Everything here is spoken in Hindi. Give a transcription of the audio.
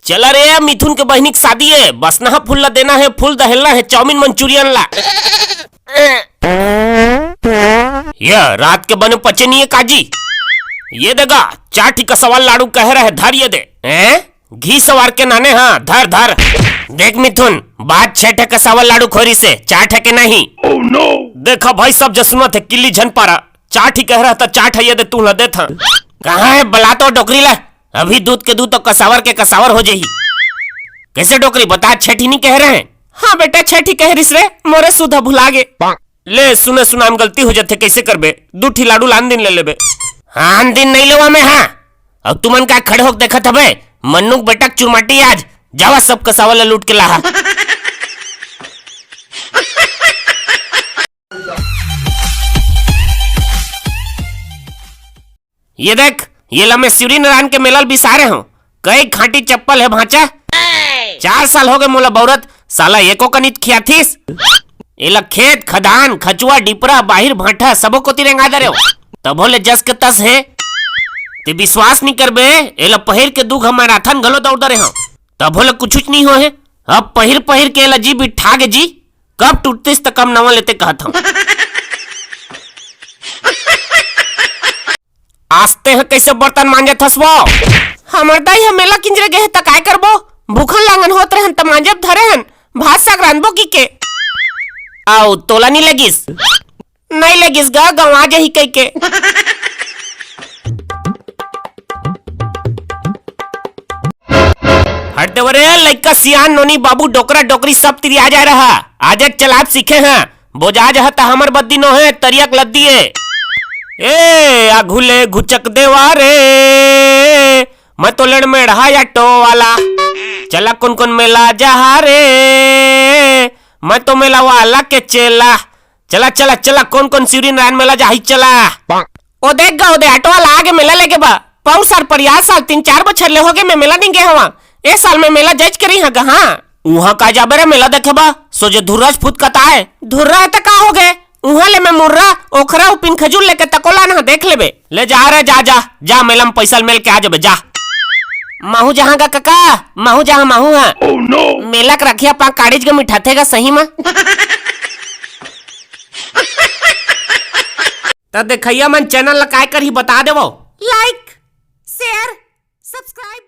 चला रे मिथुन के बहनी की शादी है, बसना फूल ला देना है, फूल दहलना है, चाउमीन मंचूरियन ला। यह रात के बने पचे नहीं है काजी। ये देगा चाटी का सवाल लाडू कह रहा है, धर ये दे। घी सवार के नाने, हाँ धर धर। देख मिथुन, बात 6 टके सवाल लाडू खोरी से, 4 टके नहीं। oh, no. देखा भाई सब जसुना थे, किल्ली झन पारा। 4 ही कह रहा था, 4 ये दे तू ला दे था। कहाँ है बला तो डोकरी ला, अभी दूध के दूध तो कसावर के कसावर हो जाही। कैसे डोकरी बता, 6 नहीं कह रहे हैं? हाँ बेटा 6 कह रिस रे, मोरे सुधा भुला गे। ले सुने सुना में गलती हो जाते, कैसे करबे? 2 लाडू लान दिन ले लेबे। हाँ दिन नहीं लेवा मैं, हाँ अब तुमन का खड़े होक देखा था बे, मन्नुक बेटा चुरमाटी आज जावा सब कसावल लूट के लाहा। ये देख, ये लम्बे सूर्य नारायण के मेला बिसारे हूँ, कई खाटी चप्पल है भाचा। 4 साल हो गए मोला बौरत, साला एको कनित खिया थीस। एला खेत खदान खचुआ डिपरा बाहिर भाटा सबो को तिरंगा दे रहे हो, तब बोले जस के तस है। ते विश्वास नहीं करबे, एला पहिर के दुख हमारा थन गलो दौड़ दे रहे हो, तब बोले कुछ नहीं हो है। अब पहिर पहिर के एला जी बिठा के जी, कब टूटतीस तो कम नवा लेते कहता हूँ। आस्ते हैं कैसे बर्तन मांजे थसबो, हमर दाई हम मेला किंजरे गए त काय करबो, भूखन लांगन होत रहन त मांजब धरे हन, भात साग रांधबो की के। आओ तोला नहीं लगिस? नहीं लगिस गा, गवा जही कह के। हट दे रे लइका सियान नोनी बाबू डोकरा डोकरी सब तिरी आ जा रहा, आज चलात सीखे हैं। बोजाज हता हमर बद्दी नो है, तरियक लद्दी है। ए आघुले घुचक देवारे, मैं तो लड़ में रहा या टो वाला, चला कौन कौन मेला जहा रे, मैं तो मेला वाला के चेला। चला चला चला कौन कौन सूर्य नारायण मेला जाही चला। ओ देख गा, ओ दे ऑटो वाला आगे मेला लेके बा, पौर साल पर यार साल 3-4 बछर ले हो गए मैं मेला नहीं गया हुआ, ए साल में मेला जज करी है कहाँ वहाँ का जाबे रे मेला देखे बा, सो जो धुर्राज फुट कता है धुर्रा है तो का हो गए, वहाँ ले मैं मुर्रा ओखरा उपिन खजूर लेके तकोला ना देख लेबे। ले जा रे जा जा जा, मेला में पैसा मेल के आ जाबे जा। माहू जहाँ का काका, माहू जहाँ माहू है। oh, no. मेला के रखिया पा काड़ीज के मिठा थे सही में। तो देखिया मन चैनल ला काय कर ही बता देवो, लाइक शेयर सब्सक्राइब।